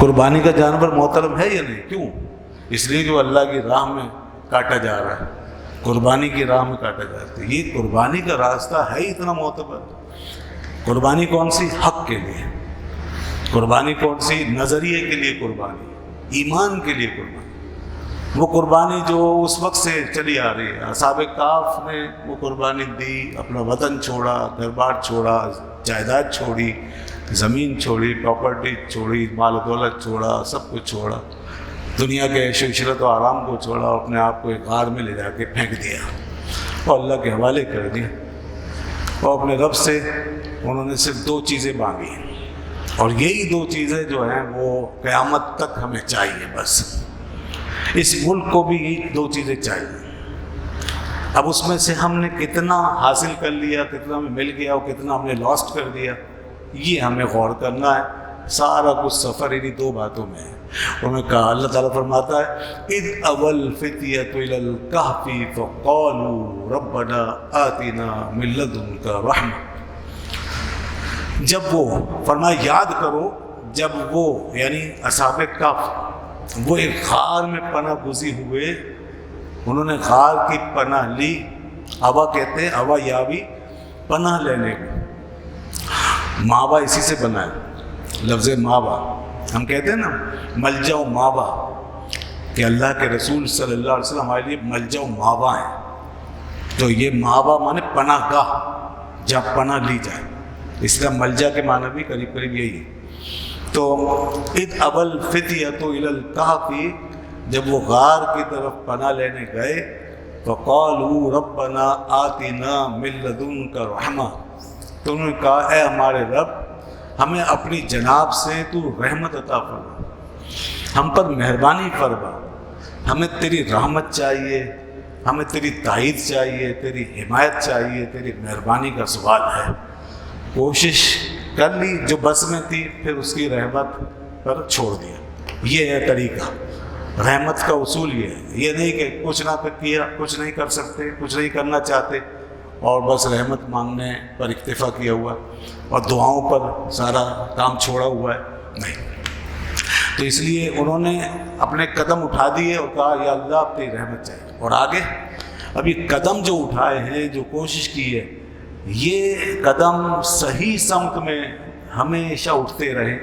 قربانی کا جانور محترم ہے یا نہیں؟ کیوں؟ اس لیے جو اللہ کی راہ میں کاٹا جا رہا ہے، قربانی کی راہ میں کاٹا جاتا ہے۔ یہ قربانی کا راستہ ہے اتنا معتبر۔ قربانی کون سی؟ حق کے لیے۔ قربانی کون سی؟ نظریے کے لیے قربانی، ایمان کے لیے قربانی۔ وہ قربانی جو اس وقت سے چلی آ رہی ہے، اصحاب کہف نے وہ قربانی دی، اپنا وطن چھوڑا، گھر بار چھوڑا، جائیداد چھوڑی، زمین چھوڑی، پراپرٹی چھوڑی، مال و دولت چھوڑا، سب کچھ چھوڑا، دنیا کے عیش و عشرت و آرام کو چھوڑا، اپنے آپ کو ایک غار میں لے جا کے پھینک دیا اور اللہ کے حوالے کر دیا۔ اور اپنے رب سے انہوں نے صرف دو چیزیں مانگی، اور یہی دو چیزیں جو ہیں وہ قیامت تک ہمیں چاہیے۔ بس اس ملک کو بھی یہی دو چیزیں چاہیے۔ اب اس میں سے ہم نے کتنا حاصل کر لیا، کتنا ہمیں مل گیا اور کتنا ہم نے لاسٹ کر دیا، یہ ہمیں غور کرنا ہے۔ سارا کچھ سفر انہی دو باتوں میں ہے۔ انہوں نے کہا، اللہ تعالیٰ فرماتا ہے، اذ اول فتیۃ الی الکہف فقالوا ربنا آتنا من لدنک رحمہ۔ جب وہ فرمایا، یاد کرو جب وہ یعنی اصحاب کہف وہ ایک غار میں پناہ گزی ہوئے، انہوں نے غار کی پناہ لی۔ آوا کہتے ہیں، آوا یاوی پناہ لینے کو، ماوا اسی سے بنا ہے، لفظ ماوا ہم کہتے ہیں نا ملجا و ماوا، کہ اللہ کے رسول صلی اللہ علیہ وسلم ہمارے لیے ملجا و ماوا ہیں۔ تو یہ ماوا مانے پناہ گاہ، جہاں پناہ لی جائے، اس طرح ملجا کے معنی بھی قریب قریب یہی ہے۔ تو اذ اول فتیۃ الی الکہف، جب وہ غار کی طرف پناہ لینے گئے، فقالوا ربنا آتنا من لدنک رحمہ، تو انہوں نے کہا، اے ہمارے رب، ہمیں اپنی جناب سے تو رحمت عطا فرما، ہم پر مہربانی فرما، ہمیں تیری رحمت چاہیے، ہمیں تیری تائید چاہیے، تیری حمایت چاہیے، تیری مہربانی کا سوال ہے۔ کوشش کر لی جو بس میں تھی، پھر اس کی رحمت پر چھوڑ دیا۔ یہ ہے طریقہ، رحمت کا اصول یہ ہے۔ یہ نہیں کہ کچھ نہ کیا، کچھ نہیں کر سکتے، کچھ نہیں کرنا چاہتے اور بس رحمت مانگنے پر اکتفا کیا ہوا اور دعاؤں پر سارا کام چھوڑا ہوا ہے، نہیں۔ تو اس لیے انہوں نے اپنے قدم اٹھا دیے اور کہا، یا اللہ اب تیری رحمت چاہیے۔ اور آگے اب یہ قدم جو اٹھائے ہیں، جو کوشش کی ہے، یہ قدم صحیح سمت میں ہمیشہ اٹھتے رہیں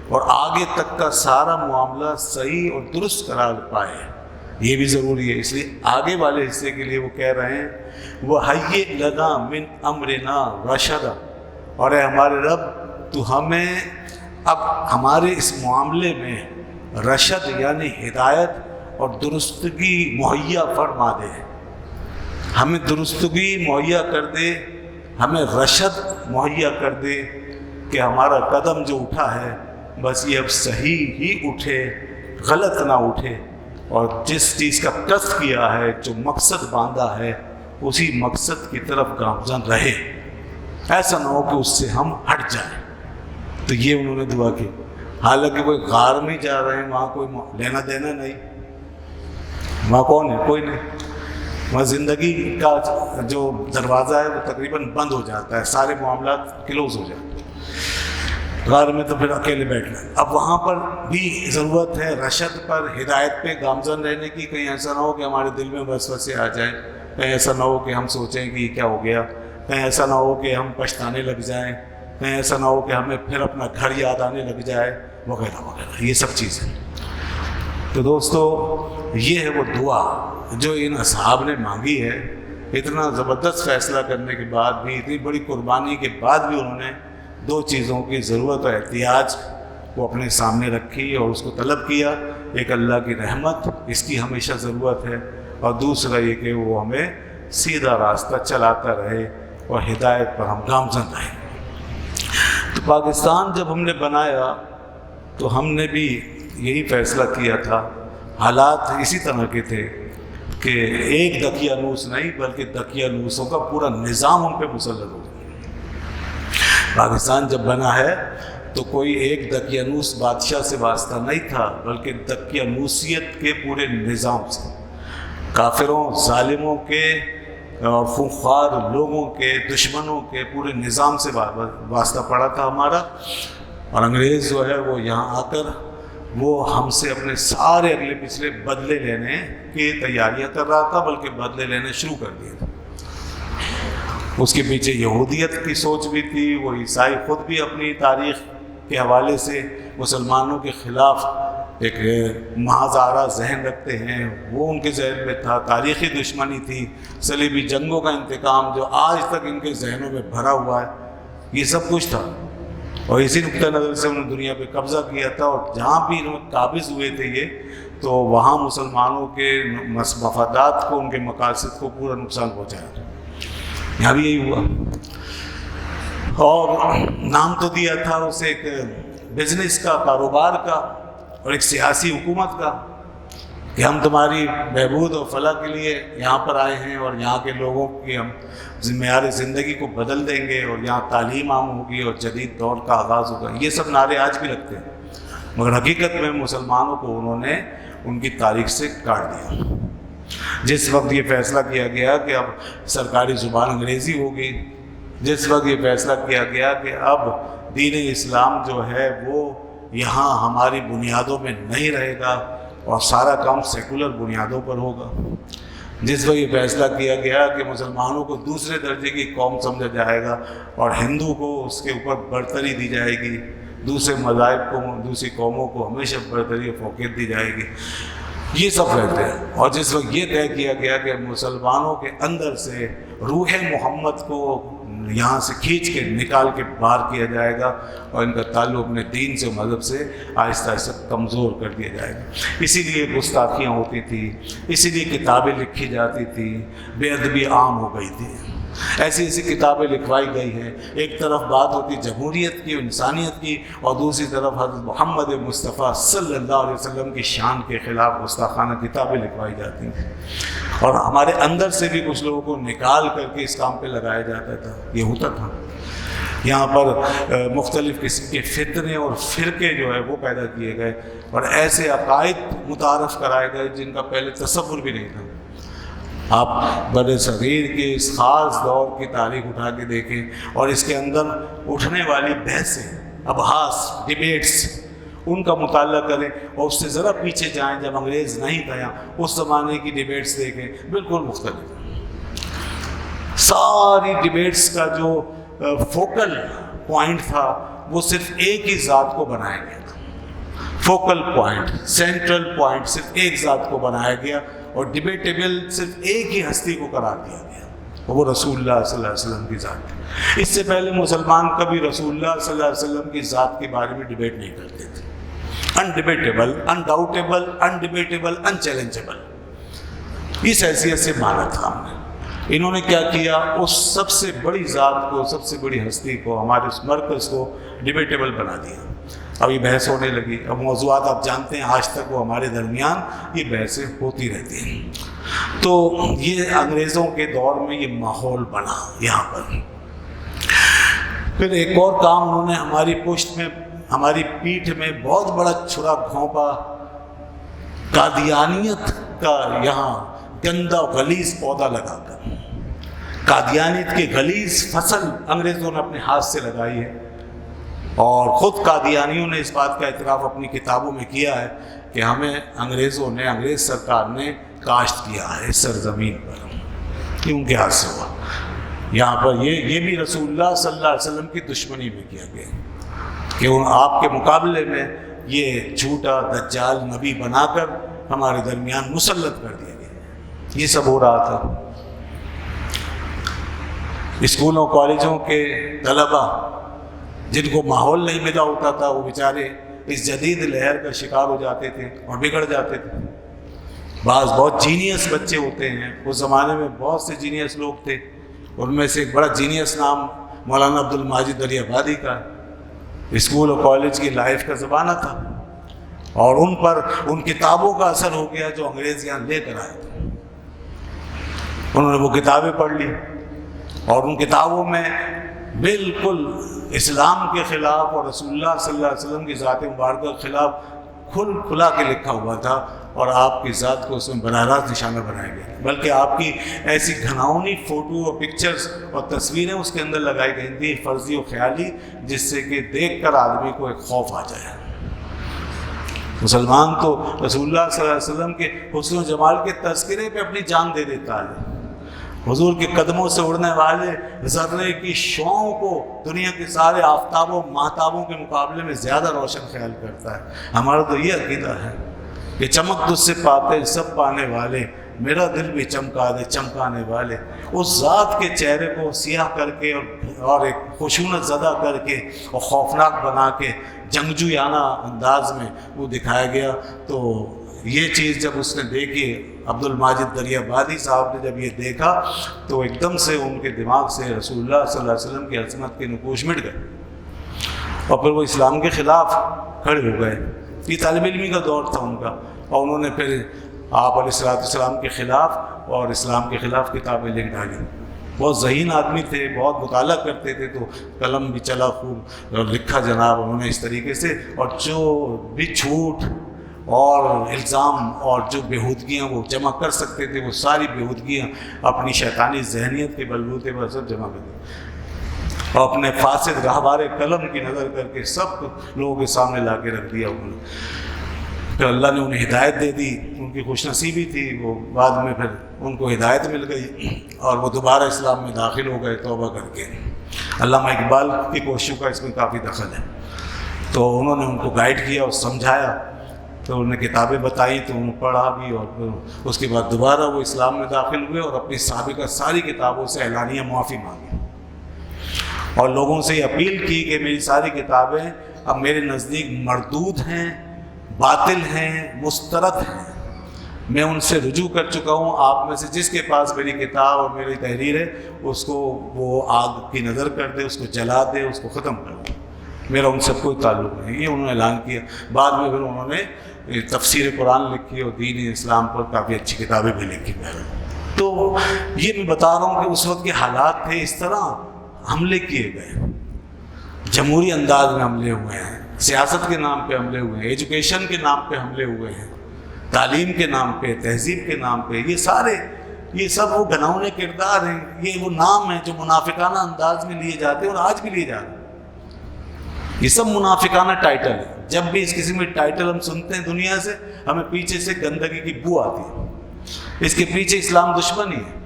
اور آگے تک کا سارا معاملہ صحیح اور درست قرار پائے، یہ بھی ضروری ہے۔ اس لیے آگے والے حصے کے لیے وہ کہہ رہے ہیں، وَهَيِّئْ لَنَا مِنْ أَمْرِنَا رَشَدًا، اور اے ہمارے رب، تو ہمیں اب ہمارے اس معاملے میں رشد یعنی ہدایت اور درستگی مہیا فرما دے، ہمیں درستگی مہیا کر دے، ہمیں رشد مہیا کر دے کہ ہمارا قدم جو اٹھا ہے بس یہ اب صحیح ہی اٹھے، غلط نہ اٹھے، اور جس چیز کا قصد کیا ہے، جو مقصد باندھا ہے، اسی مقصد کی طرف گامزن رہے، ایسا نہ ہو کہ اس سے ہم ہٹ جائیں۔ تو یہ انہوں نے دعا کی، حالانکہ کوئی غار میں جا رہے ہیں، وہاں کوئی لینا دینا نہیں، وہاں کون ہے؟ کوئی نہیں، وہاں زندگی کا جو دروازہ ہے وہ تقریباً بند ہو جاتا ہے، سارے معاملات کلوز ہو جاتے ہیں۔ غار میں تو پھر اکیلے بیٹھنا ہے۔ اب وہاں پر بھی ضرورت ہے رشد پر، ہدایت پہ گامزن رہنے کی۔ کہیں ایسا نہ ہو کہ ہمارے دل میں وسوسے آ جائیں، کہیں ایسا نہ ہو کہ ہم سوچیں کہ یہ کیا ہو گیا، کہیں ایسا نہ ہو کہ ہم پچھتانے لگ جائیں، کہیں ایسا نہ ہو کہ ہمیں پھر اپنا گھر یاد آنے لگ جائے، وغیرہ وغیرہ، یہ سب چیزیں۔ تو دوستو، یہ ہے وہ دعا جو ان اصحاب نے مانگی ہے۔ اتنا زبردست فیصلہ کرنے کے بعد بھی، اتنی بڑی قربانی کے بعد بھی انہوں نے دو چیزوں کی ضرورت اور احتیاج کو اپنے سامنے رکھی اور اس کو طلب کیا۔ ایک اللہ کی رحمت، اس کی ہمیشہ ضرورت ہے، اور دوسرا یہ کہ وہ ہمیں سیدھا راستہ چلاتا رہے اور ہدایت پر ہم گامزن رہیں۔ تو پاکستان جب ہم نے بنایا تو ہم نے بھی یہی فیصلہ کیا تھا۔ حالات اسی طرح کے تھے کہ ایک دقیانوس نہیں بلکہ دقیانوسوں کا پورا نظام ان پہ مسلط ہو گیا۔ پاکستان جب بنا ہے تو کوئی ایک دقیانوس بادشاہ سے واسطہ نہیں تھا، بلکہ دقیانوسیت کے پورے نظام سے، کافروں، ظالموں کے اور خونخوار لوگوں کے، دشمنوں کے پورے نظام سے واسطہ پڑا تھا ہمارا۔ اور انگریز جو ہے وہ یہاں آ کر وہ ہم سے اپنے سارے اگلے پچھلے بدلے لینے کی تیاریاں کر رہا تھا، بلکہ بدلے لینے شروع کر دیے تھے۔ اس کے پیچھے یہودیت کی سوچ بھی تھی، وہ عیسائی خود بھی اپنی تاریخ کے حوالے سے مسلمانوں کے خلاف ایک محاذ آرا ذہن رکھتے ہیں، وہ ان کے ذہن میں تھا۔ تاریخی دشمنی تھی، صلیبی جنگوں کا انتقام جو آج تک ان کے ذہنوں میں بھرا ہوا ہے، یہ سب کچھ تھا۔ اور اسی نقطہ نظر سے انہوں نے دنیا پہ قبضہ کیا تھا، اور جہاں بھی انہوں قابض ہوئے تھے یہ، تو وہاں مسلمانوں کے مفادات کو، ان کے مقاصد کو پورا نقصان پہنچایا۔ یہاں بھی یہی ہوا، اور نام تو دیا تھا اسے ایک بزنس کا، کاروبار کا، اور ایک سیاسی حکومت کا، کہ ہم تمہاری بہبود اور فلاح کے لیے یہاں پر آئے ہیں، اور یہاں کے لوگوں کی ہم معیار زندگی کو بدل دیں گے، اور یہاں تعلیم عام ہوگی اور جدید دور کا آغاز ہوگا۔ یہ سب نعرے آج بھی لگتے ہیں، مگر حقیقت میں مسلمانوں کو انہوں نے ان کی تاریخ سے کاٹ دیا۔ جس وقت یہ فیصلہ کیا گیا کہ اب سرکاری زبان انگریزی ہوگی، جس وقت یہ فیصلہ کیا گیا کہ اب دین اسلام جو ہے وہ یہاں ہماری بنیادوں میں نہیں رہے گا اور سارا کام سیکولر بنیادوں پر ہوگا، جس وقت یہ فیصلہ کیا گیا کہ مسلمانوں کو دوسرے درجے کی قوم سمجھا جائے گا اور ہندو کو اس کے اوپر برتری دی جائے گی، دوسرے مذاہب کو، دوسری قوموں کو ہمیشہ برتری و فوقیت دی جائے گی، یہ سب رہتے ہیں۔ اور جس وقت یہ طے کیا گیا کہ مسلمانوں کے اندر سے روح محمد کو یہاں سے کھینچ کے نکال کے باہر کیا جائے گا، اور ان کا تعلق اپنے دین سے، مذہب سے آہستہ آہستہ کمزور کر دیا جائے گا۔ اسی لیے گستاخیاں ہوتی تھیں، اسی لیے کتابیں لکھی جاتی تھیں، بے ادبی عام ہو گئی تھی، ایسی ایسی کتابیں لکھوائی گئی ہیں۔ ایک طرف بات ہوتی جمہوریت کی، انسانیت کی، اور دوسری طرف حضرت محمد مصطفیٰ صلی اللہ علیہ وسلم کی شان کے خلاف گستاخانہ کتابیں لکھوائی جاتی ہیں، اور ہمارے اندر سے بھی کچھ لوگوں کو نکال کر کے اس کام پہ لگایا جاتا تھا۔ یہ ہوتا تھا یہاں پر، مختلف قسم کے فتنے اور فرقے جو ہے وہ پیدا کیے گئے، اور ایسے عقائد متعارف کرائے گئے جن کا پہلے تصور بھی نہیں تھا۔ آپ بر صغیر کے اس خاص دور کی تاریخ اٹھا کے دیکھیں، اور اس کے اندر اٹھنے والی بحثیں، ابحاث، ڈیبیٹس، ان کا مطالعہ کریں، اور اس سے ذرا پیچھے جائیں جب انگریز نہیں تھا، اس زمانے کی ڈیبیٹس دیکھیں، بالکل مختلف۔ ساری ڈیبیٹس کا جو فوکل پوائنٹ تھا وہ صرف ایک ہی ذات کو بنایا گیا تھا، فوکل پوائنٹ، سینٹرل پوائنٹ صرف ایک ذات کو بنایا گیا، اور ڈیبیٹیبل صرف ایک ہی ہستی کو قرار دیا گیا، وہ رسول اللہ صلی اللہ علیہ وسلم کی ذات ہے۔ اس سے پہلے مسلمان کبھی رسول اللہ صلی اللہ علیہ وسلم کی ذات کے بارے میں ڈیبیٹ نہیں کرتے تھے۔ انڈیبیٹیبل، انڈاؤٹیبل، انڈیبیٹیبل، انچیلنجیبل، اس حیثیت سے مانا تھا ہم نے۔ انہوں نے کیا کیا، اس سب سے بڑی ذات کو، سب سے بڑی ہستی کو، ہمارے اس مرکز کو ڈیبیٹیبل بنا دیا۔ اب یہ بحث ہونے لگی، اب موضوعات آپ جانتے ہیں آج تک وہ ہمارے درمیان یہ بحثیں ہوتی رہتی ہیں۔ تو یہ انگریزوں کے دور میں یہ ماحول بنا یہاں پر۔ پھر ایک اور کام انہوں نے ہماری پشت میں، ہماری پیٹھ میں بہت بڑا چھرا گھونپا، قادیانیت کا یہاں گندا غلیظ پودا لگا کر، قادیانیت کی غلیظ فصل انگریزوں نے اپنے ہاتھ سے لگائی ہے، اور خود قادیانیوں نے اس بات کا اعتراف اپنی کتابوں میں کیا ہے کہ ہمیں انگریزوں نے، انگریز سرکار نے کاشت کیا ہے اس سرزمین پر، یہ ان کے ہاتھ سے ہوا۔ یہاں پر یہ بھی رسول اللہ صلی اللہ علیہ وسلم کی دشمنی میں کیا گیا کہ آپ کے مقابلے میں یہ جھوٹا دجال نبی بنا کر ہمارے درمیان مسلط کر دیا گیا۔ یہ سب ہو رہا تھا۔ اسکولوں کالجوں کے طلباء جن کو ماحول نہیں ملا ہوتا تھا، وہ بیچارے اس جدید لہر کا شکار ہو جاتے تھے اور بگڑ جاتے تھے۔ بعض بہت جینیس بچے ہوتے ہیں، اس زمانے میں بہت سے جینیس لوگ تھے، ان میں سے ایک بڑا جینیس نام مولانا عبد الماجد علی آبادی کا ہے۔ اسکول اور کالج کی لائف کا زمانہ تھا، اور ان پر ان کتابوں کا اثر ہو گیا جو انگریز یہاں لے کر آئے تھے۔ انہوں نے وہ کتابیں پڑھ لی، اور ان کتابوں میں بالکل اسلام کے خلاف اور رسول اللہ صلی اللہ علیہ وسلم کی ذات مبارکہ کے خلاف کھلا کے لکھا ہوا تھا، اور آپ کی ذات کو اس میں براہ راست نشانہ بنایا گیا، بلکہ آپ کی ایسی گھناؤنی فوٹو اور پکچرز اور تصویریں اس کے اندر لگائی گئی تھیں، فرضی و خیالی، جس سے کہ دیکھ کر آدمی کو ایک خوف آ جائے۔ مسلمان تو رسول اللہ صلی اللہ علیہ وسلم کے حسن و جمال کے تذکرے پہ اپنی جان دے دیتا ہے۔ حضور کے قدموں سے اڑنے والے ذرے کی شعاؤں کو دنیا کے سارے آفتابوں ماہتابوں کے مقابلے میں زیادہ روشن خیال کرتا ہے۔ ہمارا تو یہ عقیدہ ہے کہ چمک تجھ سے پاتے سب پانے والے، میرا دل بھی چمکا دے چمکانے والے۔ اس ذات کے چہرے کو سیاہ کر کے اور ایک خشونت زدہ کر کے اور خوفناک بنا کے جنگجویانہ انداز میں وہ دکھایا گیا۔ تو یہ چیز جب اس نے دیکھی، عبد الماجد دریابادی صاحب نے جب یہ دیکھا تو ایک دم سے ان کے دماغ سے رسول اللہ صلی اللہ علیہ وسلم کی عظمت کے نقوش مٹ گئے، اور پھر وہ اسلام کے خلاف کھڑے ہو گئے۔ یہ طالب علمی کا دور تھا ان کا، اور انہوں نے پھر آپ علیہ السلام کے خلاف اور اسلام کے خلاف کتابیں لکھ ڈالی۔ بہت ذہین آدمی تھے، بہت مطالعہ کرتے تھے، تو قلم بھی چلا خوب، لکھا جناب انہوں نے اس طریقے سے، اور جو بھی جھوٹ اور الزام اور جو بےہودگیاں وہ جمع کر سکتے تھے، وہ ساری بےہودگیاں اپنی شیطانی ذہنیت کے بلبوتے پر سب جمع کر دی، اور اپنے فاسد راہبار قلم کی نظر کر کے سب لوگوں کے سامنے لا کے رکھ دیا انہوں نے۔ پھر اللہ نے انہیں ہدایت دے دی، ان کی خوش نصیبی تھی، وہ بعد میں پھر ان کو ہدایت مل گئی اور وہ دوبارہ اسلام میں داخل ہو گئے توبہ کر کے۔ علامہ اقبال کی کوششوں کا اس میں کافی دخل ہے، تو انہوں نے ان کو گائیڈ کیا اور سمجھایا، تو انہوں نے کتابیں بتائیں تو انہوں نے پڑھا بھی، اور پھر اس کے بعد دوبارہ وہ اسلام میں داخل ہوئے اور اپنی سابقہ ساری کتابوں سے اعلانیہ معافی مانگی، اور لوگوں سے یہ اپیل کی کہ میری ساری کتابیں اب میرے نزدیک مردود ہیں، باطل ہیں، مسترد ہیں، میں ان سے رجوع کر چکا ہوں، آپ میں سے جس کے پاس میری کتاب اور میری تحریر ہے اس کو وہ آگ کی نظر کر دے، اس کو جلا دے، اس کو ختم کر دے، میرا ان سے کوئی تعلق نہیں۔ یہ انہوں نے اعلان کیا۔ بعد میں پھر انہوں نے تفسیر قرآن لکھی اور دین اسلام پر کافی اچھی کتابیں بھی لکھی۔ تو یہ میں بتا رہا ہوں کہ اس وقت کے حالات تھے، اس طرح حملے کیے گئے، جمہوری انداز میں حملے ہوئے ہیں، سیاست کے نام پہ حملے ہوئے ہیں، ایجوکیشن کے نام پہ حملے ہوئے ہیں، تعلیم کے نام پہ، تہذیب کے نام پہ، یہ سب وہ گھناؤنے کردار ہیں، یہ وہ نام ہیں جو منافقانہ انداز میں لیے جاتے ہیں اور آج بھی لیے جا رہے ہیں۔ یہ سب منافقانہ ٹائٹل ہے۔ جب بھی اس قسم کے ٹائٹل ہم سنتے ہیں دنیا سے، ہمیں پیچھے سے گندگی کی بو آتی ہے، اس کے پیچھے اسلام دشمن ہی ہے۔